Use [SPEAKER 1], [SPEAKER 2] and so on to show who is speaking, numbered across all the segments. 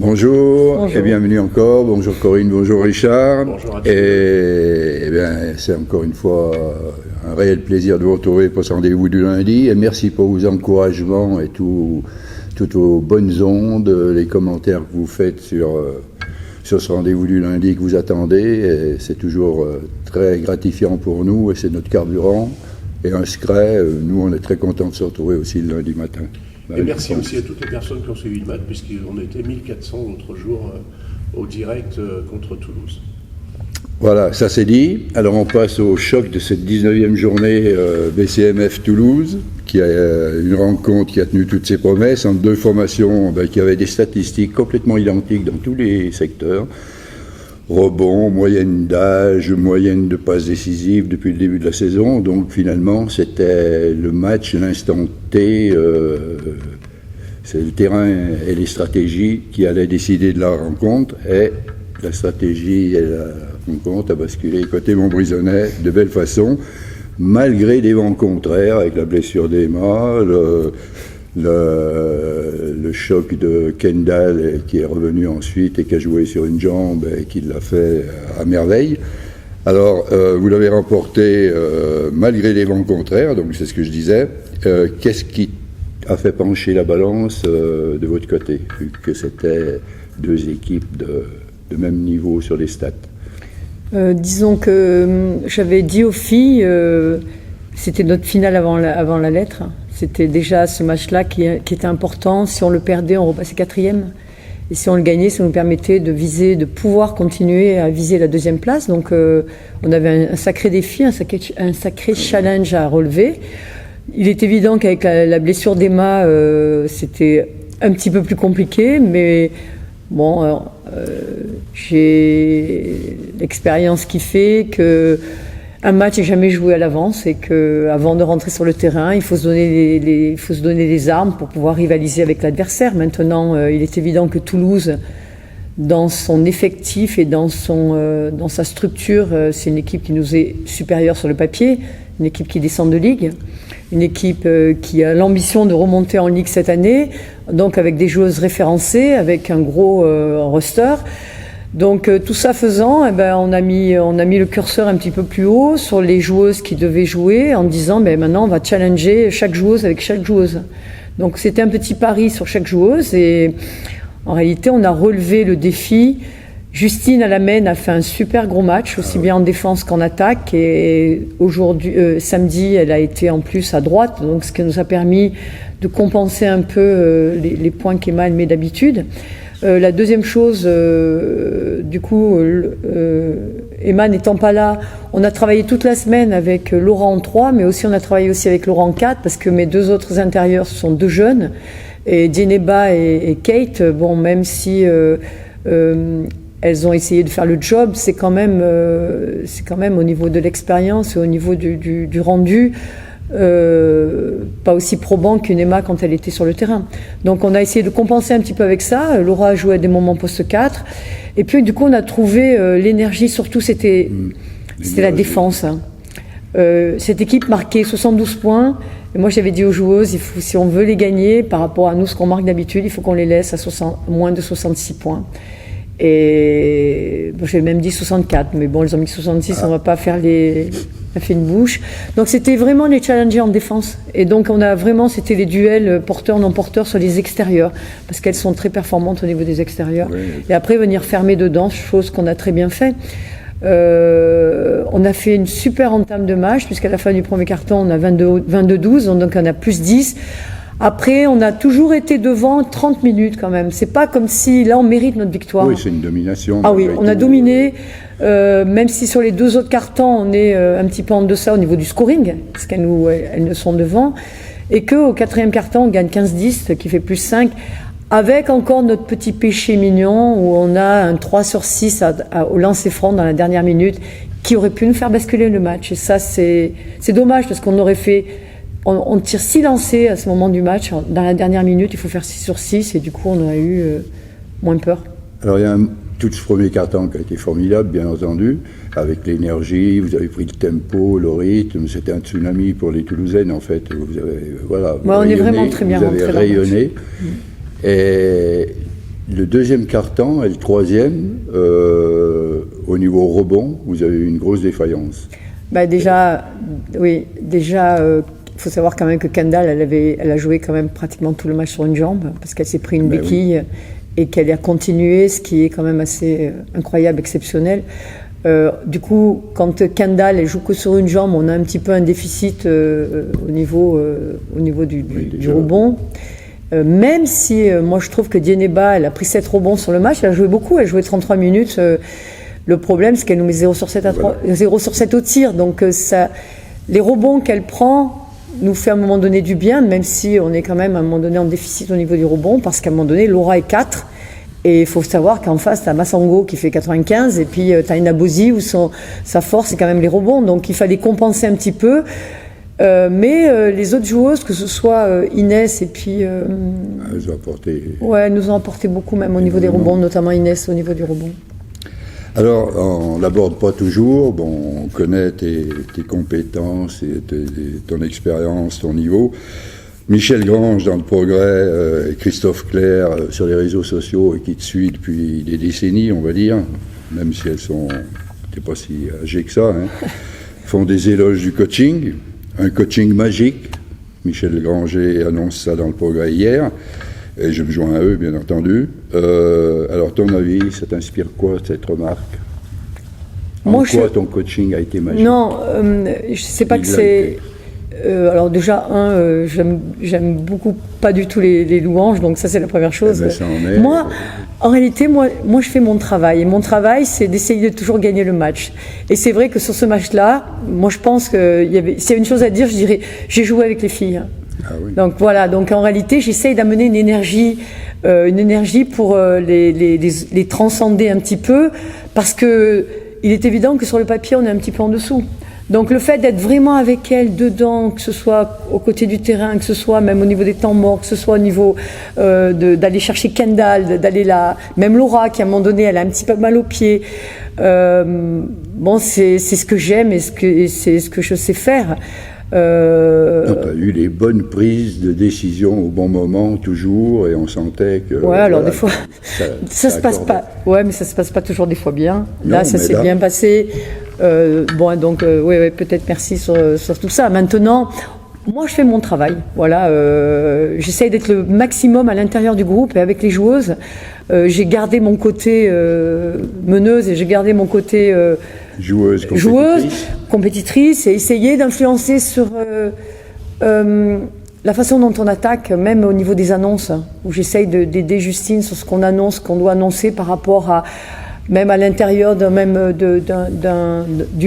[SPEAKER 1] Bonjour,
[SPEAKER 2] Bonjour.
[SPEAKER 1] Et bienvenue encore. Bonjour Corinne, bonjour Richard.
[SPEAKER 3] Bonjour à tous.
[SPEAKER 1] Et bien, c'est encore une fois un réel plaisir de vous retrouver pour ce rendez-vous du lundi. Et merci pour vos encouragements et toutes vos bonnes ondes, les commentaires que vous faites sur ce rendez-vous du lundi que vous attendez. Et c'est toujours très gratifiant pour nous et c'est notre carburant. Et un secret, nous on est très contents de se retrouver aussi le lundi matin.
[SPEAKER 3] Et merci aussi à toutes les personnes qui ont suivi le match, puisqu'on était 1400 l'autre jour au direct contre Toulouse.
[SPEAKER 1] Voilà, ça c'est dit. Alors on passe au choc de cette 19e journée BCMF Toulouse, qui a une rencontre qui a tenu toutes ses promesses, entre deux formations qui avaient des statistiques complètement identiques dans tous les secteurs. Rebond, moyenne d'âge, moyenne de passes décisives depuis le début de la saison. Donc finalement, c'était le match, l'instant T, c'est le terrain et les stratégies qui allaient décider de la rencontre. Et la stratégie et la rencontre a basculé côté Montbrisonnais de belle façon, malgré des vents contraires, avec la blessure d'Emma, le choc de Kendall qui est revenu ensuite et qui a joué sur une jambe et qui l'a fait à merveille. Alors, vous l'avez remporté malgré les vents contraires, donc c'est ce que je disais. Qu'est-ce qui a fait pencher la balance de votre côté, vu que c'était deux équipes de même niveau sur les stats?
[SPEAKER 2] Disons que j'avais dit aux filles, c'était notre finale avant la lettre. C'était déjà ce match-là qui était important. Si on le perdait, on repassait 4e. Et si on le gagnait, ça nous permettait de pouvoir continuer à viser la 2e place. Donc on avait un sacré défi, un sacré challenge à relever. Il est évident qu'avec la blessure d'Emma, c'était un petit peu plus compliqué, mais bon, j'ai l'expérience qui fait que un match n'est jamais joué à l'avance et qu'avant de rentrer sur le terrain, il faut se donner les armes pour pouvoir rivaliser avec l'adversaire. Maintenant, il est évident que Toulouse, dans son effectif et dans sa structure, c'est une équipe qui nous est supérieure sur le papier, une équipe qui descend de ligue, une équipe qui a l'ambition de remonter en ligue cette année, donc avec des joueuses référencées, avec un gros roster. Donc tout ça faisant, on a mis le curseur un petit peu plus haut sur les joueuses qui devaient jouer en disant maintenant on va challenger chaque joueuse avec chaque joueuse. Donc c'était un petit pari sur chaque joueuse et en réalité on a relevé le défi. Justine Alamène a fait un super gros match, aussi bien en défense qu'en attaque et aujourd'hui, samedi, elle a été en plus à droite, donc ce qui nous a permis de compenser un peu les points qu'Emma met d'habitude. La deuxième chose, du coup, Emma n'étant pas là, on a travaillé toute la semaine avec Laura en 3, mais aussi on a travaillé aussi avec Laura en 4, parce que mes deux autres intérieurs ce sont deux jeunes, et Djeneba et Kate, bon, même si elles ont essayé de faire le job, c'est quand même au niveau de l'expérience et au niveau du rendu, pas aussi probant qu'une Emma quand elle était sur le terrain. Donc on a essayé de compenser un petit peu avec ça. Laura a joué à des moments poste 4 et puis du coup on a trouvé l'énergie, surtout c'était la défense. Cette équipe marquait 72 points et moi j'avais dit aux joueuses, si on veut les gagner par rapport à nous ce qu'on marque d'habitude, il faut qu'on les laisse à moins de 66 points. Et bon, j'ai même dit 64, mais bon, ils ont mis 66, on va pas faire on a fait une bouche. Donc c'était vraiment les challenger en défense. Et donc c'était les duels porteurs-non porteurs sur les extérieurs, parce qu'elles sont très performantes au niveau des extérieurs. Oui. Et après venir fermer dedans, chose qu'on a très bien fait. On a fait une super entame de match, puisqu'à la fin du premier quart-temps, on a 22-12, donc on a plus 10. Après, on a toujours été devant 30 minutes quand même. C'est pas comme si, là, on mérite notre victoire.
[SPEAKER 1] Oui, c'est une domination.
[SPEAKER 2] Ah oui, on a dominé, même si sur les deux autres cartons, on est un petit peu en deçà au niveau du scoring, parce qu'elles ne sont devant, et qu'au 4e carton, on gagne 15-10, qui fait plus 5, avec encore notre petit péché mignon, où on a un 3/6 au lancer franc dans la dernière minute, qui aurait pu nous faire basculer le match. Et ça, c'est dommage, parce qu'on aurait fait... On tire 6 lancers à ce moment du match. Dans la dernière minute, il faut faire 6/6 et du coup, on a eu moins peur.
[SPEAKER 1] Alors, il y a tout ce premier quart-temps qui a été formidable, bien entendu, avec l'énergie, vous avez pris le tempo, le rythme, c'était un tsunami pour les Toulousaines, en fait. Vous avez, voilà,
[SPEAKER 2] on est vraiment très bien
[SPEAKER 1] rentré. Vous avez rayonné. Et le deuxième quart-temps et le troisième, au niveau rebond, vous avez eu une grosse défaillance.
[SPEAKER 2] Bah déjà, oui, déjà, il faut savoir quand même que Kendall, elle a joué quand même pratiquement tout le match sur une jambe, parce qu'elle s'est pris une béquille et qu'elle a continué, ce qui est quand même assez incroyable, exceptionnel. Du coup, quand Kendall elle joue que sur une jambe, on a un petit peu un déficit au niveau du rebond. Même si moi je trouve que Dieneba, elle a pris 7 rebonds sur le match, elle a joué beaucoup, elle a joué 33 minutes. Le problème, c'est qu'elle nous met 0 sur 7 0 sur 7 au tir. Donc les rebonds qu'elle prend nous fait à un moment donné du bien, même si on est quand même à un moment donné en déficit au niveau du rebond, parce qu'à un moment donné, Laura est 4. Et il faut savoir qu'en face, tu as Massango qui fait 95, et puis tu as Inabozi où sa force, c'est quand même les rebonds. Donc il fallait compenser un petit peu. Mais les autres joueuses, que ce soit Inès et puis...
[SPEAKER 1] elles ont apporté...
[SPEAKER 2] Ouais, elles nous ont apporté beaucoup, même au niveau des rebonds, notamment Inès au niveau du rebond.
[SPEAKER 1] Alors, on l'aborde pas toujours. Bon, on connaît tes compétences, et ton expérience, ton niveau. Michel Grange dans le Progrès et Christophe Clair sur les réseaux sociaux et qui te suit depuis des décennies, on va dire, même si elles sont, t'es pas si âgées que ça, hein, font des éloges du coaching, un coaching magique. Michel Granger annonce ça dans le Progrès hier. Et je me joins à eux, bien entendu. Alors, ton avis, ça t'inspire quoi, cette remarque? En quoi ton coaching a été magique?
[SPEAKER 2] Non, je sais pas que c'est... alors déjà, j'aime beaucoup pas du tout les louanges, donc ça c'est la première chose.
[SPEAKER 1] Eh ben, ça en est.
[SPEAKER 2] Moi, en réalité, moi je fais mon travail. Et mon travail, c'est d'essayer de toujours gagner le match. Et c'est vrai que sur ce match-là, moi je pense s'il y a une chose à dire, je dirais, j'ai joué avec les filles.
[SPEAKER 1] Ah oui.
[SPEAKER 2] Donc voilà, donc en réalité, j'essaye d'amener une énergie pour les transcender un petit peu, parce que il est évident que sur le papier, on est un petit peu en dessous. Donc le fait d'être vraiment avec elles dedans, que ce soit aux côtés du terrain, que ce soit même au niveau des temps morts, que ce soit au niveau d'aller chercher Kendall, d'aller là, même Laura qui à un moment donné elle a un petit peu mal aux pieds. Bon, c'est ce que j'aime et c'est ce que je sais faire.
[SPEAKER 1] Tu as eu les bonnes prises de décision au bon moment, toujours, et on sentait que...
[SPEAKER 2] Ouais, alors des fois, ça se passe pas... Ouais, mais ça se passe pas toujours des fois bien. Là, ça s'est bien passé. Bon, donc, ouais, peut-être merci sur tout ça. Maintenant, moi, je fais mon travail. Voilà, j'essaye d'être le maximum à l'intérieur du groupe et avec les joueuses. J'ai gardé mon côté meneuse et j'ai gardé mon côté...
[SPEAKER 1] joueuse,
[SPEAKER 2] compétitrice, et essayer d'influencer sur la façon dont on attaque, même au niveau des annonces, où j'essaye d'aider Justine sur ce qu'on annonce, qu'on doit annoncer par rapport à, même à l'intérieur du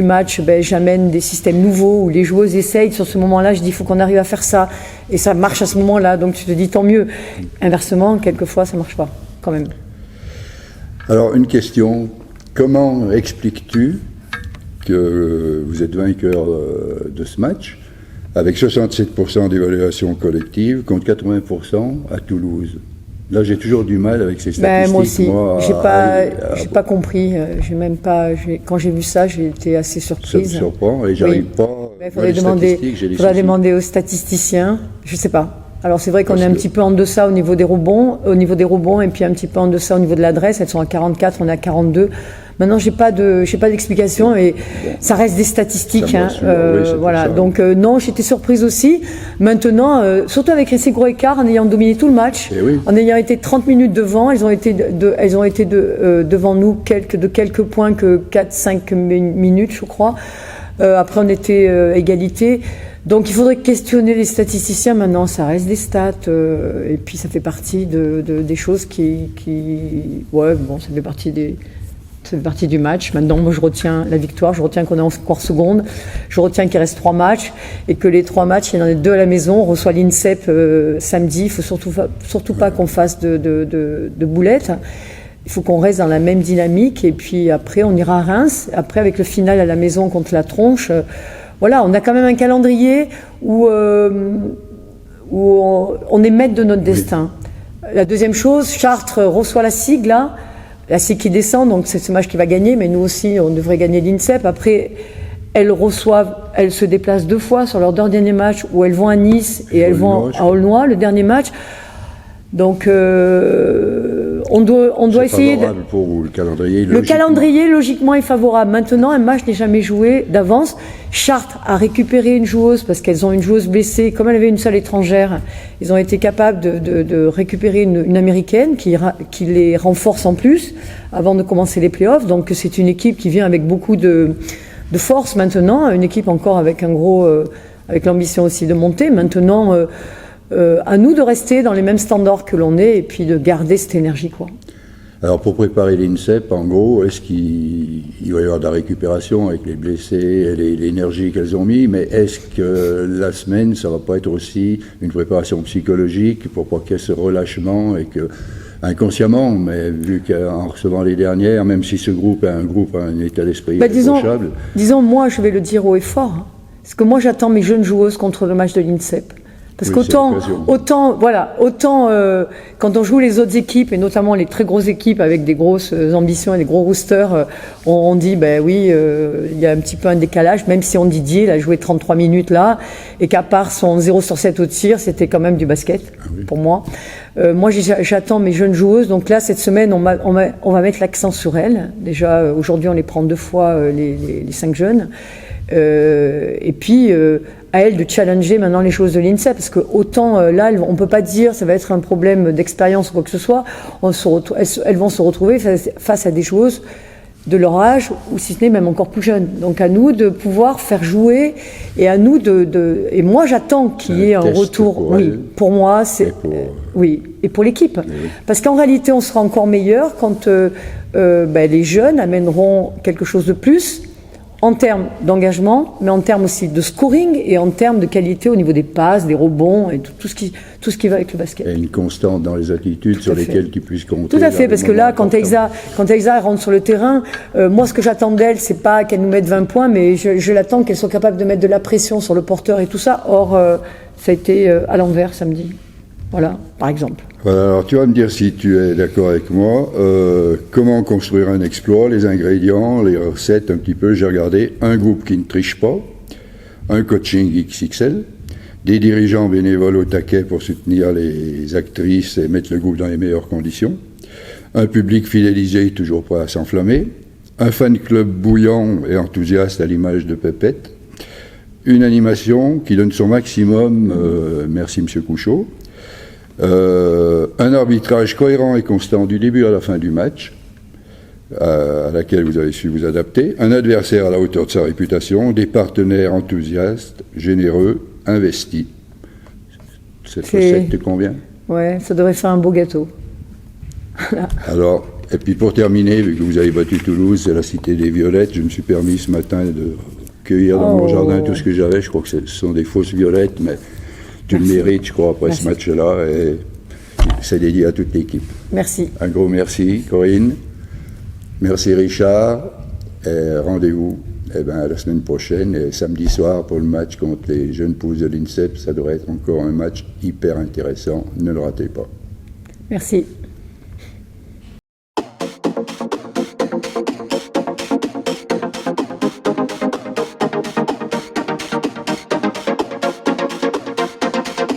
[SPEAKER 2] match, j'amène des systèmes nouveaux où les joueuses essayent. Sur ce moment-là, je dis il faut qu'on arrive à faire ça, et ça marche à ce moment-là, donc tu te dis tant mieux. Inversement, quelquefois ça marche pas, quand même.
[SPEAKER 1] Alors, une question, comment expliques-tu que vous êtes vainqueur de ce match, avec 67% d'évaluation collective contre 80% à Toulouse? Là, j'ai toujours du mal avec ces statistiques.
[SPEAKER 2] Moi aussi, j'ai pas compris. Quand j'ai vu ça, j'ai été assez surprise.
[SPEAKER 1] Ça me surprend et j'arrive pas.
[SPEAKER 2] Il faudrait demander aux statisticiens. Je sais pas. Alors c'est vrai qu'on est un petit peu en deçà au niveau des rebonds, et puis un petit peu en deçà au niveau de l'adresse. Elles sont à 44, on est à 42. Maintenant, j'ai pas d'explication, et ça reste des statistiques. Voilà. Donc non, j'étais surprise aussi. Maintenant, surtout avec un si gros écart, en ayant dominé tout le match, en ayant été 30 minutes devant, elles ont été devant nous de quelques points que 4-5 minutes, je crois. Après, on était égalité. Donc, il faudrait questionner les statisticiens. Maintenant, ça reste des stats, et puis ça fait partie des choses ça fait partie du match. Maintenant, moi, je retiens la victoire, je retiens qu'on est encore seconde, je retiens qu'il reste 3 matchs, et que les 3 matchs, il y en a 2 à la maison. On reçoit l'INSEP samedi. Il faut surtout pas qu'on fasse de boulettes. Il faut qu'on reste dans la même dynamique, et puis après, on ira à Reims. Après, avec le final à la maison contre la Tronche, voilà, on a quand même un calendrier où on est maître de notre destin. La deuxième chose, Chartres reçoit la SIG, là. La SIG qui descend, donc c'est ce match qui va gagner, mais nous aussi, on devrait gagner l'INSEP. Après, elles se déplacent 2 fois sur leur dernier match, où elles vont à Nice et elles vont à Aulnois, le dernier match. Donc, on doit essayer.
[SPEAKER 1] Favorable pour vous, le calendrier.
[SPEAKER 2] Le calendrier, logiquement, est favorable. Maintenant, un match n'est jamais joué d'avance. Chartres a récupéré une joueuse parce qu'elles ont une joueuse blessée. Comme elle avait une salle étrangère, ils ont été capables de récupérer une américaine qui les renforce en plus avant de commencer les playoffs. Donc, c'est une équipe qui vient avec beaucoup de force maintenant. Une équipe encore avec avec l'ambition aussi de monter. Maintenant, à nous de rester dans les mêmes standards que l'on est et puis de garder cette énergie, quoi.
[SPEAKER 1] Alors pour préparer l'INSEP, en gros, est-ce qu'il va y avoir de la récupération avec les blessés et l'énergie qu'elles ont mis, mais est-ce que la semaine, ça va pas être aussi une préparation psychologique pour pas qu'il y ait ce relâchement et que, inconsciemment, mais vu qu'en recevant les dernières, même si ce groupe a un état d'esprit irréprochable.
[SPEAKER 2] Disons, moi, je vais le dire haut et fort, hein, parce que moi, j'attends mes jeunes joueuses contre le match de l'INSEP. Parce qu'autant, quand on joue les autres équipes, et notamment les très grosses équipes avec des grosses ambitions et des gros roosters, on dit, ben oui, il y a un petit peu un décalage, même si on dit Didier, il a joué 33 minutes là, et qu'à part son 0 sur 7 au tir, c'était quand même du basket, pour moi. Moi, j'attends mes jeunes joueuses, donc là, cette semaine, on va mettre l'accent sur elles. Déjà, aujourd'hui, on les prend 2 fois, les 5 jeunes. Et puis à elles de challenger maintenant les choses de l'INSEP, parce que autant là on peut pas dire ça va être un problème d'expérience ou quoi que ce soit, elles vont se retrouver face à des choses de leur âge ou si ce n'est même encore plus jeunes. Donc à nous de pouvoir faire jouer et à nous et moi j'attends qu'il y ait un retour. Pour moi c'est et pour l'équipe, parce qu'en réalité on sera encore meilleur quand les jeunes amèneront quelque chose de plus. En termes d'engagement, mais en termes aussi de scoring et en termes de qualité au niveau des passes, des rebonds et tout ce qui va avec le basket.
[SPEAKER 1] Et une constante dans les attitudes sur lesquelles tu puisses compter.
[SPEAKER 2] Tout à fait, parce que là, quand Elsa rentre sur le terrain, moi ce que j'attends d'elle, c'est pas qu'elle nous mette 20 points, mais je l'attends qu'elle soit capable de mettre de la pression sur le porteur et tout ça. Or, ça a été à l'envers samedi. Voilà, par exemple.
[SPEAKER 1] Voilà, alors tu vas me dire si tu es d'accord avec moi. Comment construire un exploit, les ingrédients, les recettes un petit peu. J'ai regardé un groupe qui ne triche pas, un coaching XXL, des dirigeants bénévoles au taquet pour soutenir les actrices et mettre le groupe dans les meilleures conditions, un public fidélisé toujours prêt à s'enflammer, un fan club bouillant et enthousiaste à l'image de Pépette, une animation qui donne son maximum, merci Monsieur Couchot, un arbitrage cohérent et constant du début à la fin du match, à laquelle vous avez su vous adapter, un adversaire à la hauteur de sa réputation, des partenaires enthousiastes, généreux, investis. Cette recette te convient ?
[SPEAKER 2] Ouais, ça devrait faire un beau gâteau.
[SPEAKER 1] Alors, et puis pour terminer, vu que vous avez battu Toulouse, c'est la cité des violettes, je me suis permis ce matin de cueillir dans mon jardin tout ce que j'avais. Je crois que ce sont des fausses violettes, mais tu le mérites, je crois, après ce match-là, et c'est dédié à toute l'équipe.
[SPEAKER 2] Merci.
[SPEAKER 1] Un gros merci, Corinne. Merci, Richard. Et rendez-vous la semaine prochaine, et samedi soir, pour le match contre les jeunes pousses de l'INSEP. Ça devrait être encore un match hyper intéressant. Ne le ratez pas.
[SPEAKER 2] Merci.